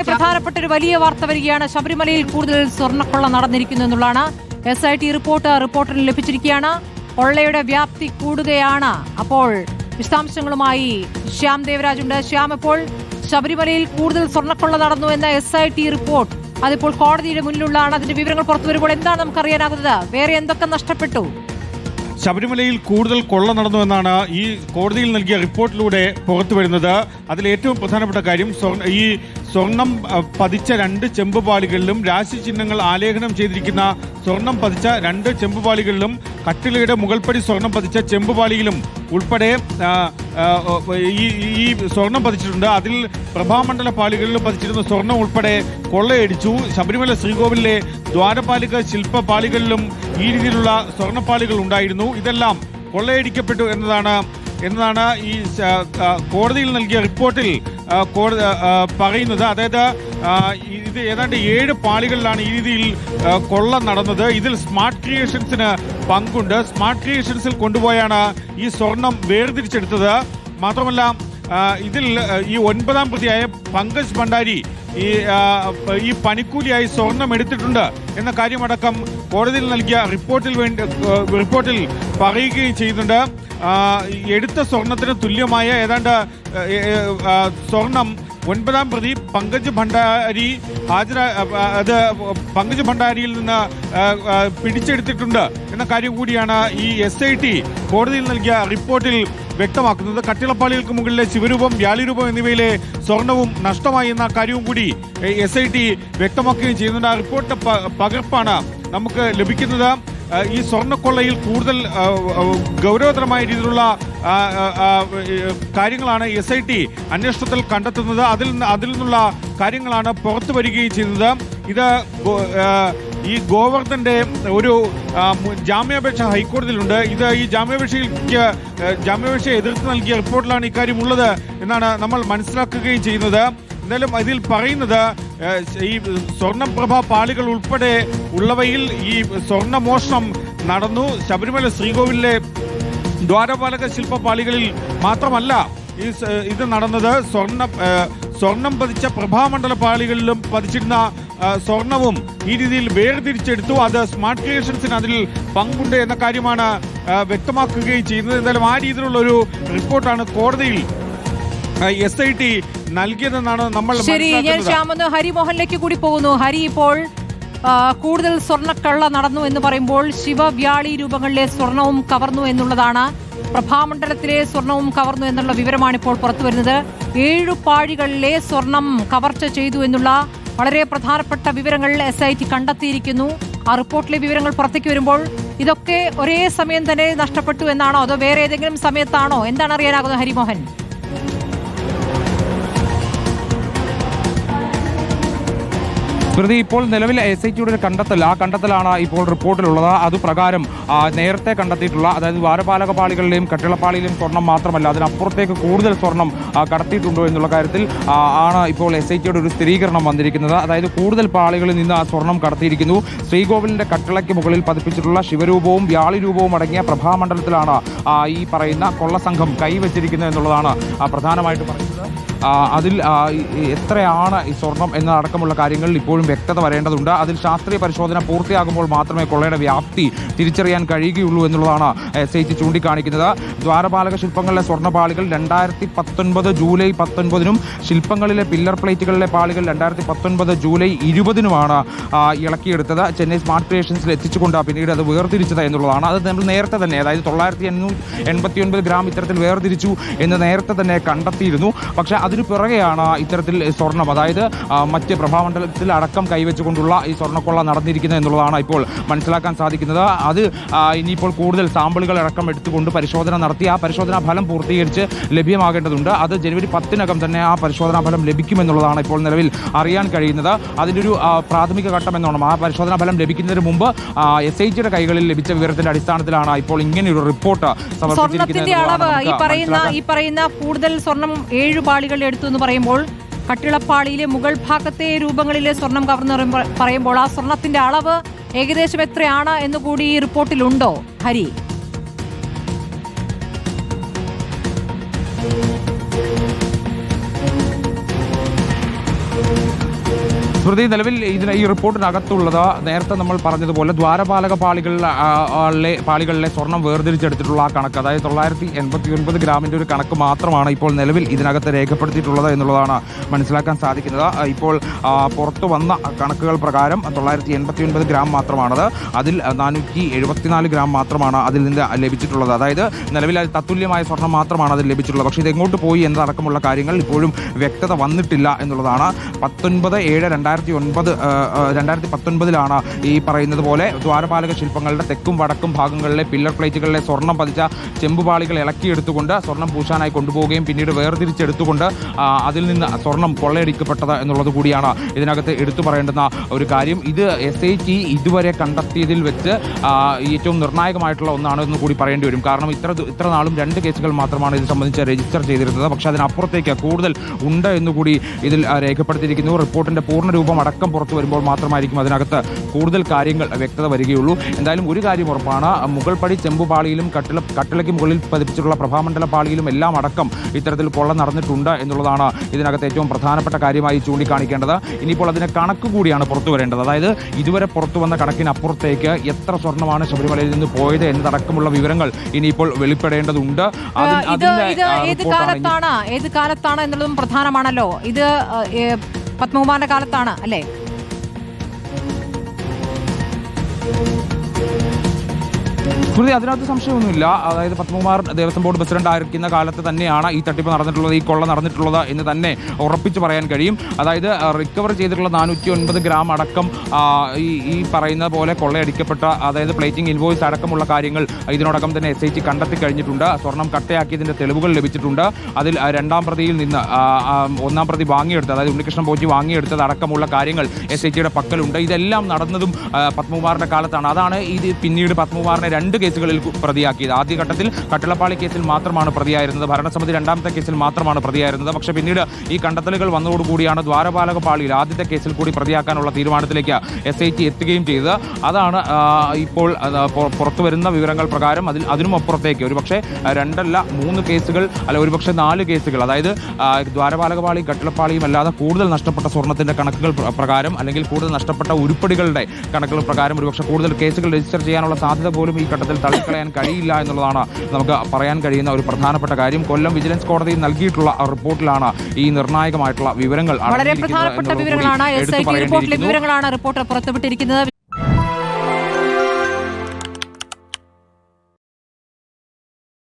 പ്രധാനപ്പെട്ട ഒരു വലിയ വാർത്ത വരികയാണ്. ശബരിമലയിൽ കൂടുതൽ സ്വർണ്ണക്കൊള്ള നടന്നിരിക്കുന്നു എന്നുള്ളതാണ്. SIT റിപ്പോർട്ടിന് ലഭിച്ചിരിക്കുകയാണ്. കൊള്ളയുടെ വ്യാപ്തി കൂടുകയാണ്. അപ്പോൾ വിശദാംശങ്ങളുമായി ശ്യാം ദേവരാജ് ഉണ്ട്. ശ്യാം, ഇപ്പോൾ ശബരിമലയിൽ കൂടുതൽ സ്വർണ്ണക്കൊള്ള നടന്നു എന്ന SIT റിപ്പോർട്ട് അതിപ്പോൾ കോടതിയുടെ മുന്നിലുള്ളതാണ്. അതിന്റെ വിവരങ്ങൾ പുറത്തു വരുമ്പോൾ എന്താണ് നമുക്ക് അറിയാനാകുന്നത്? വേറെ എന്തൊക്കെ നഷ്ടപ്പെട്ടു? ശബരിമലയിൽ കൂടുതൽ കൊള്ള നടന്നുവെന്നാണ് ഈ കോടതിയിൽ നൽകിയ റിപ്പോർട്ടിലൂടെ പുറത്തു വരുന്നത്. അതിൽ ഏറ്റവും പ്രധാനപ്പെട്ട കാര്യം ഈ സ്വർണം പതിച്ച 2 ചെമ്പുപാളികളിലും രാശിചിഹ്നങ്ങൾ ആലേഖനം ചെയ്തിരിക്കുന്ന സ്വർണം പതിച്ച 2 ചെമ്പുപാളികളിലും കട്ടിലയുടെ മുകൾപ്പടി സ്വർണം പതിച്ച ചെമ്പുപാളിയിലും ഉൾപ്പെടെ ഈ സ്വർണം പതിച്ചിട്ടുണ്ട്. അതിൽ പ്രഭാമണ്ഡല പാളികളിലും പതിച്ചിരുന്ന സ്വർണം ഉൾപ്പെടെ കൊള്ളയടിച്ചു. ശബരിമല ശ്രീകോവിലിലെ ദ്വാരപാലിക ശില്പപാളികളിലും ഈ രീതിയിലുള്ള സ്വർണ്ണപ്പാളികൾ ഉണ്ടായിരുന്നു. ഇതെല്ലാം കൊള്ളയടിക്കപ്പെട്ടു എന്നതാണ് ഈ കോടതിയിൽ നൽകിയ റിപ്പോർട്ടിൽ പറയുന്നത്. അതായത് ഇത് ഏതാണ്ട് 7 പാളികളിലാണ് ഈ രീതിയിൽ കൊള്ള നടന്നത്. ഇതിൽ സ്മാർട്ട് ക്രിയേഷൻസിന് പങ്കുണ്ട്. സ്മാർട്ട് ക്രിയേഷൻസിൽ കൊണ്ടുപോയാണ് ഈ സ്വർണം വേർതിരിച്ചെടുത്തത്. മാത്രമല്ല ഇതിൽ ഈ 9ാം പ്രതിയായ പങ്കജ് ഭണ്ഡാരി ഈ പണിക്കൂലിയായി സ്വർണം എടുത്തിട്ടുണ്ട് എന്ന കാര്യമടക്കം കോടതിയിൽ നൽകിയ റിപ്പോർട്ടിൽ പറയുകയും ചെയ്യുന്നുണ്ട്. എടുത്ത സ്വർണത്തിന് തുല്യമായ ഏതാണ്ട് സ്വർണം 9ാം പ്രതി പങ്കജ് ഭണ്ഡാരിയിൽ നിന്ന് പിടിച്ചെടുത്തിട്ടുണ്ട് എന്ന കാര്യം കൂടിയാണ് ഈ SIT കോടതിയിൽ നൽകിയ റിപ്പോർട്ടിൽ വ്യക്തമാക്കുന്നത്. കട്ടിളപ്പാളികൾക്ക് മുകളിലെ ശിവരൂപം, വ്യാളിരൂപം എന്നിവയിലെ സ്വർണവും നഷ്ടമായി എന്ന കാര്യവും കൂടി SIT വ്യക്തമാക്കുകയും ചെയ്യുന്നുണ്ട്. ആ റിപ്പോർട്ട് പകർപ്പാണ് നമുക്ക് ലഭിക്കുന്നത്. ഈ സ്വർണ്ണക്കൊള്ളയിൽ കൂടുതൽ ഗൗരവതരമായ രീതിയിലുള്ള കാര്യങ്ങളാണ് SIT അന്വേഷണത്തിൽ കണ്ടെത്തുന്നത്. അതിൽ നിന്നുള്ള കാര്യങ്ങളാണ് പുറത്തു വരികയും ചെയ്യുന്നത്. ഇത് ഈ ഗോവർദ്ധന്റെ ഒരു ജാമ്യാപേക്ഷ ഹൈക്കോടതിയിലുണ്ട്. ഇത് ഈ ജാമ്യാപേക്ഷയെ എതിർത്ത് നൽകിയ റിപ്പോർട്ടിലാണ് ഇക്കാര്യം ഉള്ളത് എന്നാണ് നമ്മൾ മനസ്സിലാക്കുകയും ചെയ്യുന്നത്. എന്തായാലും ഇതിൽ പറയുന്നത് ഈ സ്വർണ്ണപ്രഭ പാളികൾ ഉൾപ്പെടെ ഉള്ളവയിൽ ഈ സ്വർണ്ണമോഷണം നടന്നു. ശബരിമല ശ്രീകോവിലിലെ ദ്വാരപാലക ശില്പപാളികളിൽ മാത്രമല്ല ഇത് നടന്നത്. സ്വർണം പതിച്ച പ്രഭാമണ്ഡല പാളികളിലും പതിച്ചിരുന്ന സ്വർണവും ഈ രീതിയിൽ വേർതിരിച്ചെടുത്തു. അത് സ്മാർട്ട് ക്രിയേഷൻസിന് അതിൽ പങ്കുണ്ട് എന്ന കാര്യമാണ് വ്യക്തമാക്കുകയും ചെയ്യുന്നത്. എന്തായാലും ആ രീതിയിലുള്ള ഒരു റിപ്പോർട്ടാണ് കോടതിയിൽ SIT നൽകിയതെന്നാണ് നമ്മൾ മനസ്സിലാക്കുന്നത്. ഹരിമോഹനിലേക്ക് കൂടി പോകുന്നു. ഹരി, ഇപ്പോൾ കൂടുതൽ സ്വർണ്ണക്കള്ള നടന്നു എന്ന് പറയുമ്പോൾ ശിവവ്യാളി രൂപങ്ങളിലെ സ്വർണവും കവർന്നു എന്നുള്ളതാണ്. പ്രഭാമണ്ഡലത്തിലെ സ്വർണവും കവർന്നു എന്നുള്ള വിവരമാണ് ഇപ്പോൾ പുറത്തു വരുന്നത്. 7 പാഴികളിലെ സ്വർണം കവർച്ച ചെയ്തു എന്നുള്ള വളരെ പ്രധാനപ്പെട്ട വിവരങ്ങൾ SIT കണ്ടെത്തിയിരിക്കുന്നു. ആ റിപ്പോർട്ടിലെ വിവരങ്ങൾ പുറത്തേക്ക് വരുമ്പോൾ ഇതൊക്കെ ഒരേ സമയം തന്നെ നഷ്ടപ്പെട്ടു എന്നാണോ, അതോ വേറെ ഏതെങ്കിലും സമയത്താണോ? എന്താണ് അറിയാനാകുന്നത് ഹരിമോഹൻ? ഇപ്പോൾ നിലവിൽ SITയുടെ ഒരു കണ്ടെത്തലാണ് ഇപ്പോൾ റിപ്പോർട്ടിലുള്ളത്. അതുപ്രകാരം നേരത്തെ കണ്ടെത്തിയിട്ടുള്ള, അതായത് ദ്വാരപാലക പാളികളിലെയും കട്ടിളപ്പാളിയിലെയും സ്വർണം മാത്രമല്ല, അതിനപ്പുറത്തേക്ക് കൂടുതൽ സ്വർണം കടത്തിയിട്ടുണ്ടോ എന്നുള്ള കാര്യത്തിൽ ആണ് ഇപ്പോൾ SITയുടെ ഒരു സ്ഥിരീകരണം വന്നിരിക്കുന്നത്. അതായത് കൂടുതൽ പാളികളിൽ നിന്ന് ആ സ്വർണം കടത്തിയിരിക്കുന്നു. ശ്രീകോവിലിന്റെ കട്ടിളയ്ക്ക് മുകളിൽ പതിപ്പിച്ചിട്ടുള്ള ശിവരൂപവും വ്യാളിരൂപവും അടങ്ങിയ പ്രഭാമണ്ഡലത്തിലാണ് ഈ പറയുന്ന കൊള്ളസംഘം കൈവച്ചിരിക്കുന്നത് എന്നുള്ളതാണ് പ്രധാനമായിട്ട് പറയുന്നത്. അതിൽ എത്രയാണ് ഈ സ്വർണം എന്നതടക്കമുള്ള കാര്യങ്ങളിൽ ഇപ്പോഴും വ്യക്തത വരേണ്ടതുണ്ട്. അതിൽ ശാസ്ത്രീയ പരിശോധന പൂർത്തിയാകുമ്പോൾ മാത്രമേ കൊള്ളയുടെ വ്യാപ്തി തിരിച്ചറിയാൻ കഴിയുകയുള്ളൂ എന്നുള്ളതാണ് SIT ചൂണ്ടിക്കാണിക്കുന്നത്. ദ്വാരപാലക ശില്പങ്ങളിലെ സ്വർണ്ണപാളികൾ 2019 ജൂലൈ 19-നും ശില്പങ്ങളിലെ പില്ലർ പ്ലേറ്റുകളിലെ പാളികൾ 2019 ജൂലൈ 20-നുമാണ് ഇളക്കിയെടുത്തത്. ചെന്നൈ സ്മാർട്ട് ക്രിയേഷൻസിൽ എത്തിച്ചുകൊണ്ട് പിന്നീട് അത് വേർതിരിച്ചത് എന്നുള്ളതാണ്. അത് നമ്മൾ നേരത്തെ തന്നെ, അതായത് 989 ഗ്രാം ഇത്തരത്തിൽ വേർതിരിച്ചു എന്ന് നേരത്തെ തന്നെ കണ്ടെത്തിയിരുന്നു. പക്ഷേ അതിനു പിറകെയാണ് ഇത്തരത്തിൽ സ്വർണം, അതായത് മറ്റ് പ്രഭാമണ്ഡലത്തിൽ അടക്കം കൈവച്ചുകൊണ്ടുള്ള ഈ സ്വർണ്ണക്കൊള്ള നടന്നിരിക്കുന്നത് എന്നുള്ളതാണ് ഇപ്പോൾ മനസ്സിലാക്കാൻ സാധിക്കുന്നത്. അത് ഇനിയിപ്പോൾ കൂടുതൽ സാമ്പിളുകൾ അടക്കം എടുത്തുകൊണ്ട് പരിശോധന നടത്തി ആ പരിശോധനാ ഫലം പൂർത്തീകരിച്ച് ലഭ്യമാകേണ്ടതുണ്ട്. അത് ജനുവരി 10-നകം തന്നെ ആ പരിശോധനാ ഫലം ലഭിക്കുമെന്നുള്ളതാണ് ഇപ്പോൾ നിലവിൽ അറിയാൻ കഴിയുന്നത്. അതിൻ്റെ ഒരു പ്രാഥമിക ഘട്ടം എന്നോണം ആ പരിശോധനാ ഫലം ലഭിക്കുന്നതിന് മുമ്പ് SITയുടെ കൈകളിൽ ലഭിച്ച വിവരത്തിന്റെ അടിസ്ഥാനത്തിലാണ് ഇപ്പോൾ ഇങ്ങനെയൊരു റിപ്പോർട്ട് സമർപ്പിച്ചിരിക്കുന്നത്. ഈ പറയുന്ന കൂടുതൽ സ്വർണം 7 പാളികൾ എടുത്തു എന്ന് പറയുമ്പോൾ കട്ടിളപ്പാളിയിലെ മുകൾ ഭാഗത്തെ രൂപങ്ങളിലെ സ്വർണം കവർന്നു പറയുമ്പോൾ ആ സ്വർണത്തിന്റെ അളവ് ഏകദേശം എത്രയാണ് എന്നുകൂടി ഈ റിപ്പോർട്ടിലുണ്ടോ ഹരി? സ്മൃതി, നിലവിൽ ഈ റിപ്പോർട്ടിനകത്തുള്ളത് നേരത്തെ നമ്മൾ പറഞ്ഞതുപോലെ ദ്വാരപാലക പാളികളിലെ സ്വർണം വേർതിരിച്ചെടുത്തിട്ടുള്ള ആ കണക്ക്, അതായത് 989 ഗ്രാമിന്റെ ഒരു കണക്ക് മാത്രമാണ് ഇപ്പോൾ നിലവിൽ ഇതിനകത്ത് രേഖപ്പെടുത്തിയിട്ടുള്ളത് എന്നുള്ളതാണ് മനസ്സിലാക്കാൻ സാധിക്കുന്നത്. ഇപ്പോൾ പുറത്തു വന്ന കണക്കുകൾ പ്രകാരം 989 ഗ്രാം മാത്രമാണത്. അതിൽ 474 ഗ്രാം മാത്രമാണ് അതിൽ നിന്ന് ലഭിച്ചിട്ടുള്ളത്. അതായത് നിലവിൽ തത്തുല്യമായ സ്വർണം മാത്രമാണ് അതിൽ ലഭിച്ചിട്ടുള്ളത്. പക്ഷേ ഇത് എങ്ങോട്ട് പോയി എന്നതടക്കമുള്ള കാര്യങ്ങൾ ഇപ്പോഴും വ്യക്തത വന്നിട്ടില്ല എന്നുള്ളതാണ്. 2019 ഈ പറയുന്നത് പോലെ ദ്വാരപാലക ശില്പങ്ങളുടെ തെക്കും വടക്കും ഭാഗങ്ങളിലെ പില്ലർ പ്ലേറ്റുകളിലെ സ്വർണം പതിച്ച ചെമ്പുപാളികൾ ഇളക്കിയെടുത്തുകൊണ്ട് സ്വർണം പൂശാനായി കൊണ്ടുപോവുകയും പിന്നീട് വേർതിരിച്ചെടുത്തുകൊണ്ട് അതിൽ നിന്ന് സ്വർണം കൊള്ളയടിക്കപ്പെട്ടത് എന്നുള്ളത് കൂടിയാണ് ഇതിനകത്ത് എടുത്തു പറയേണ്ടുന്ന ഒരു കാര്യം. ഇത് SIT ഇതുവരെ കണ്ടെത്തിയതിൽ വെച്ച് ഏറ്റവും നിർണായകമായിട്ടുള്ള ഒന്നാണെന്ന് കൂടി പറയേണ്ടി വരും. കാരണം ഇത്ര നാളും 2 കേസുകൾ മാത്രമാണ് ഇത് സംബന്ധിച്ച് രജിസ്റ്റർ ചെയ്തിരുന്നത്. പക്ഷേ അതിനപ്പുറത്തേക്ക് കൂടുതൽ ഉണ്ട് എന്നുകൂടി ഇതിൽ രേഖപ്പെടുത്തിയിരിക്കുന്നു. റിപ്പോർട്ടിന്റെ പൂർണ്ണരൂപം അടക്കം പുറത്തു വരുമ്പോൾ മാത്രമായിരിക്കും അതിനകത്ത് കൂടുതൽ കാര്യങ്ങൾ വ്യക്തത വരികയുള്ളൂ. എന്തായാലും ഒരു കാര്യം ഉറപ്പാണ്, മുകൾപടി ചെമ്പുപാളിയിലും കട്ടിളയ്ക്ക് മുകളിൽ പതിപ്പിച്ചിട്ടുള്ള പ്രഭാമണ്ഡല പാളിയിലും എല്ലാം അടക്കം ഇത്തരത്തിൽ കൊള്ള നടന്നിട്ടുണ്ട് എന്നുള്ളതാണ് ഇതിനകത്ത് ഏറ്റവും പ്രധാനപ്പെട്ട കാര്യമായി ചൂണ്ടിക്കാണിക്കേണ്ടത്. ഇനിയിപ്പോൾ അതിന്റെ കണക്ക് കൂടിയാണ് പുറത്തു വരേണ്ടത്. അതായത് ഇതുവരെ പുറത്തു വന്ന കണക്കിനപ്പുറത്തേക്ക് എത്ര സ്വർണ്ണമാണ് ശബരിമലയിൽ നിന്ന് പോയത് എന്നതടക്കമുള്ള വിവരങ്ങൾ ഇനിയിപ്പോൾ വെളിപ്പെടേണ്ടതുണ്ട്. ഏത് കാലത്താണ് എന്നുള്ളതും പ്രധാനമാണല്ലോ. ഇത് പത്മകുമാറിന്റെ കാലത്താണ് അല്ലേ? സ്മൃതി, അതിനകത്ത് സംശയമൊന്നുമില്ല. അതായത് പത്മകുമാർ ദേവസ്വം ബോർഡ് പ്രസിഡന്റ് ആയിരിക്കുന്ന കാലത്ത് തന്നെയാണ് ഈ തട്ടിപ്പ് നടന്നിട്ടുള്ളത്, ഈ കൊള്ള നടന്നിട്ടുള്ളത് എന്ന് തന്നെ ഉറപ്പിച്ച് പറയാൻ കഴിയും. അതായത് റിക്കവർ ചെയ്തിട്ടുള്ള 409 ഗ്രാം അടക്കം ഈ പറയുന്ന പോലെ കൊള്ളയടിക്കപ്പെട്ട, അതായത് പ്ലേറ്റിംഗ് ഇൻവോയ്സ് അടക്കമുള്ള കാര്യങ്ങൾ ഇതിനോടകം തന്നെ SIT കണ്ടെത്തി കഴിഞ്ഞിട്ടുണ്ട്. സ്വർണം കട്ടയാക്കിയതിന്റെ തെളിവുകൾ ലഭിച്ചിട്ടുണ്ട്. അതിൽ 2ാം പ്രതിയിൽ നിന്ന് 1ാം പ്രതി വാങ്ങിയെടുത്തത്, അതായത് ഉണ്ണികൃഷ്ണൻ പോറ്റി വാങ്ങിയെടുത്തത് അടക്കമുള്ള കാര്യങ്ങൾ SITയുടെ പക്കലുണ്ട്. ഇതെല്ലാം നടന്നതും പത്മകുമാറിന്റെ കാലത്താണ്. അതാണ് ഇത് പിന്നീട് പത്മകുമാറിനെ 2 കേസുകളിൽ പ്രതിയാക്കിയത്. ആദ്യഘട്ടത്തിൽ കട്ടിളപ്പാളി കേസിൽ മാത്രമാണ് പ്രതിയായിരുന്നത്, ഭരണസമിതി 2ാമത്തെ കേസിൽ മാത്രമാണ് പ്രതിയായിരുന്നത്. പക്ഷേ പിന്നീട് ഈ കണ്ടെത്തലുകൾ വന്നതോടുകൂടിയാണ് ദ്വാരപാലക പാളിയിൽ ആദ്യത്തെ കേസിൽ കൂടി പ്രതിയാക്കാനുള്ള തീരുമാനത്തിലേക്ക് SIT എത്തുകയും ചെയ്തത്. അതാണ് ഇപ്പോൾ പുറത്തു വരുന്ന വിവരങ്ങൾ പ്രകാരം അതിനും അപ്പുറത്തേക്ക് ഒരുപക്ഷെ 2 അല്ല 3 കേസുകൾ, അല്ല ഒരുപക്ഷെ 4 കേസുകൾ, അതായത് ദ്വാരപാലക പാളി കട്ടിളപ്പാളിയും അല്ലാതെ കൂടുതൽ നഷ്ടപ്പെട്ട സ്വർണത്തിന്റെ കണക്കുകൾ പ്രകാരം, അല്ലെങ്കിൽ കൂടുതൽ നഷ്ടപ്പെട്ട ഉരുപ്പടികളുടെ കണക്കുകൾ പ്രകാരം ഒരുപക്ഷെ കൂടുതൽ കേസുകൾ രജിസ്റ്റർ ചെയ്യാനുള്ള സാധ്യത പോലും ഈ ഘട്ടത്തിൽ തള്ളിക്കളയാൻ കഴിയില്ല എന്നുള്ളതാണ് നമുക്ക് പറയാൻ കഴിയുന്ന ഒരു പ്രധാനപ്പെട്ട കാര്യം. കൊല്ലം വിജിലൻസ് കോടതി നൽകിയിട്ടുള്ള റിപ്പോർട്ടിലാണ് ഈ നിർണായകമായിട്ടുള്ള വിവരങ്ങൾ. വളരെ പ്രധാനപ്പെട്ട വിവരങ്ങളാണ് SIT റിപ്പോർട്ടിലെ വിവരങ്ങളാണ് റിപ്പോർട്ടർ പുറത്തുവിട്ടിരിക്കുന്നത്.